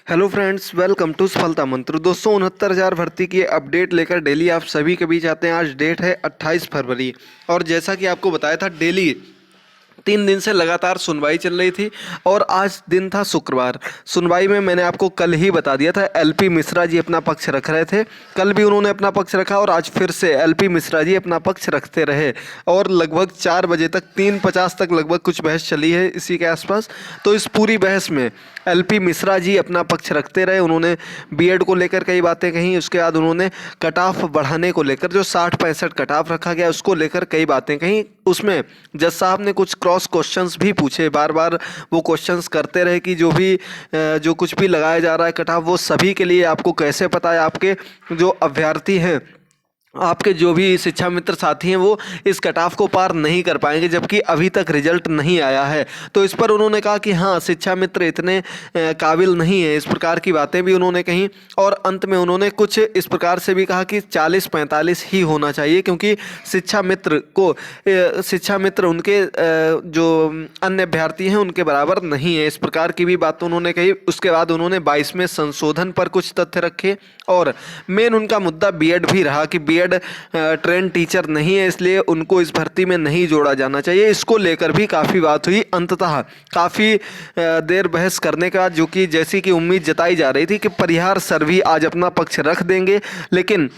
Hello friends, welcome to सफलता मंत्र। दोस्तों, 69,000 भर्ती की अपडेट लेकर डेली आप सभी के बीच आते हैं। आज डेट है 28 फरवरी और जैसा कि आपको बताया था, डेली 3 दिन से लगातार सुनवाई चल रही थी और आज दिन था शुक्रवार। सुनवाई में मैंने आपको कल ही बता दिया था, एलपी मिश्रा जी अपना पक्ष रख रहे थे। कल भी उन्होंने अपना पक्ष रखा और आज फिर से एलपी मिश्रा जी अपना पक्ष रखते रहे और लगभग 4 बजे तक 3:50 तक लगभग कुछ बहस चली है इसी के आसपास। तो इस पूरी बहस में एलपी मिश्रा जी अपना पक्ष रखते रहे। उन्होंने बीएड को लेकर कई बातें कही, उसके बाद उन्होंने कट ऑफ बढ़ाने को लेकर जो 60-65 कट ऑफ रखा गया उसको लेकर कई बातें कही। उसमें जज साहब ने कुछ क्रॉस क्वेश्चंस भी पूछे, बार बार वो क्वेश्चंस करते रहे कि जो कुछ भी लगाया जा रहा है कट ऑफ, वो सभी के लिए आपको कैसे पता है। आपके जो अभ्यर्थी हैं, आपके जो भी शिक्षा मित्र साथी हैं, वो इस कट ऑफ को पार नहीं कर पाएंगे जबकि अभी तक रिजल्ट नहीं आया है। तो इस पर उन्होंने कहा कि हाँ, शिक्षा मित्र इतने काबिल नहीं है। इस प्रकार की बातें भी उन्होंने कहीं और अंत में उन्होंने कुछ इस प्रकार से भी कहा कि 40-45 ही होना चाहिए, क्योंकि शिक्षा मित्र उनके जो अन्य अभ्यर्थी हैं उनके बराबर नहीं है। इस प्रकार की भी बात उन्होंने कही। उसके बाद उन्होंने 22वें संशोधन पर कुछ तथ्य रखे और मेन उनका मुद्दा बीएड भी रहा कि बीएड ट्रेन टीचर नहीं है, इसलिए उनको इस भर्ती में नहीं जोड़ा जाना चाहिए। इसको लेकर भी काफ़ी बात हुई। अंततः काफ़ी देर बहस करने के बाद, जो कि जैसी कि उम्मीद जताई जा रही थी कि परिहार सर भी आज अपना पक्ष रख देंगे, लेकिन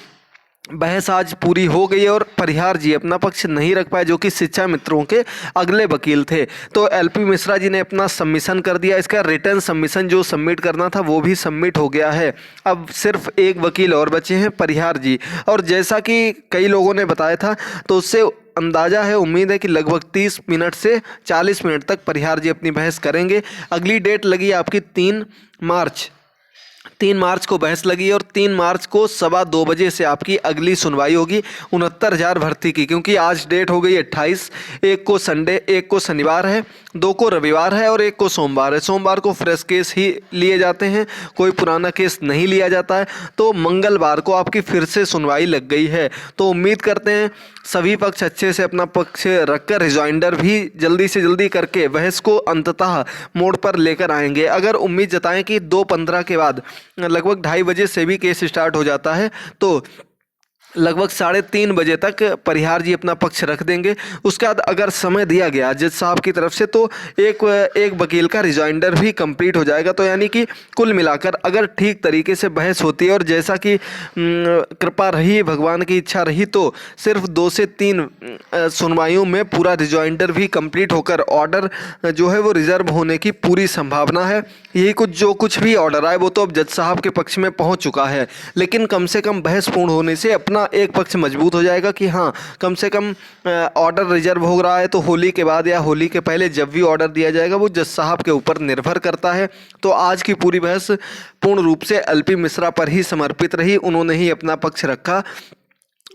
बहस आज पूरी हो गई और परिहार जी अपना पक्ष नहीं रख पाए, जो कि शिक्षा मित्रों के अगले वकील थे। तो एलपी मिश्रा जी ने अपना सबमिशन कर दिया। इसका रिटर्न सबमिशन जो सबमिट करना था वो भी सबमिट हो गया है। अब सिर्फ एक वकील और बचे हैं, परिहार जी। और जैसा कि कई लोगों ने बताया था, तो उससे अंदाज़ा है, उम्मीद है कि लगभग 30 मिनट से 40 मिनट तक परिहार जी अपनी बहस करेंगे। अगली डेट लगी आपकी 3 मार्च को बहस लगी और 3 मार्च को 2:15 बजे से आपकी अगली सुनवाई होगी 69,000 भर्ती की। क्योंकि आज डेट हो गई 28, एक को संडे, एक को शनिवार है, 2 को रविवार है और 1 को सोमवार है। सोमवार को फ्रेश केस ही लिए जाते हैं, कोई पुराना केस नहीं लिया जाता है। तो मंगलवार को आपकी फिर से सुनवाई लग गई है। तो उम्मीद करते हैं सभी पक्ष अच्छे से अपना पक्ष रखकर रिजॉइंडर भी जल्दी से जल्दी करके बहस को अंततः मोड़ पर लेकर आएंगे। अगर उम्मीद जताएं कि 2:15 के बाद लगभग 2:30 बजे से भी केस स्टार्ट हो जाता है, तो लगभग 3:30 बजे तक परिहार जी अपना पक्ष रख देंगे। उसके बाद अगर समय दिया गया जज साहब की तरफ से, तो एक वकील का रिजॉइंडर भी कंप्लीट हो जाएगा। तो यानी कि कुल मिलाकर अगर ठीक तरीके से बहस होती है और जैसा कि कृपा रही, भगवान की इच्छा रही, तो सिर्फ 2 से 3 सुनवाइयों में पूरा रिजॉइंडर भी कंप्लीट होकर ऑर्डर जो है वो रिजर्व होने की पूरी संभावना है। यही जो कुछ भी ऑर्डर आए वो तो अब जज साहब के पक्ष में पहुंच चुका है, लेकिन कम से कम बहस पूर्ण होने से अपना एक पक्ष मजबूत हो जाएगा कि हाँ, कम से कम ऑर्डर रिजर्व हो रहा है। तो होली के बाद या होली के पहले जब भी ऑर्डर दिया जाएगा वो जज साहब के ऊपर निर्भर करता है। तो आज की पूरी बहस पूर्ण रूप से एलपी मिश्रा पर ही समर्पित रही। उन्होंने ही अपना पक्ष रखा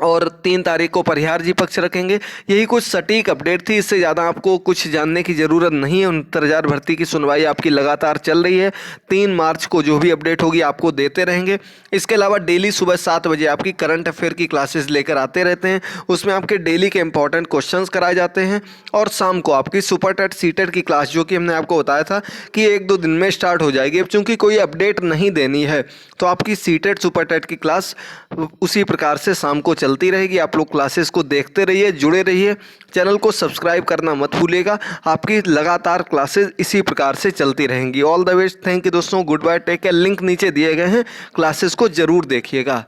और 3 तारीख को परिहार जी पक्ष रखेंगे। यही कुछ सटीक अपडेट थी, इससे ज़्यादा आपको कुछ जानने की ज़रूरत नहीं है। 69,000 भर्ती की सुनवाई आपकी लगातार चल रही है। 3 मार्च को जो भी अपडेट होगी आपको देते रहेंगे। इसके अलावा डेली सुबह 7 बजे आपकी करंट अफेयर की क्लासेस लेकर आते रहते हैं। उसमें आपके डेली के इंपॉर्टेंट क्वेश्चंस कराए जाते हैं और शाम को आपकी सुपर टेट सीटेट की क्लास, जो कि हमने आपको बताया था कि 1-2 दिन में स्टार्ट हो जाएगी। अब चूँकि कोई अपडेट नहीं देनी है, तो आपकी सीटेट सुपर टेट की क्लास उसी प्रकार से शाम को चलती रहेगी। आप लोग क्लासेस को देखते रहिए, जुड़े रहिए। चैनल को सब्सक्राइब करना मत भूलिएगा। आपकी लगातार क्लासेस इसी प्रकार से चलती रहेंगी। All the best, thank you दोस्तों, good bye, take care. Link नीचे दिए गए हैं, क्लासेस को जरूर देखिएगा।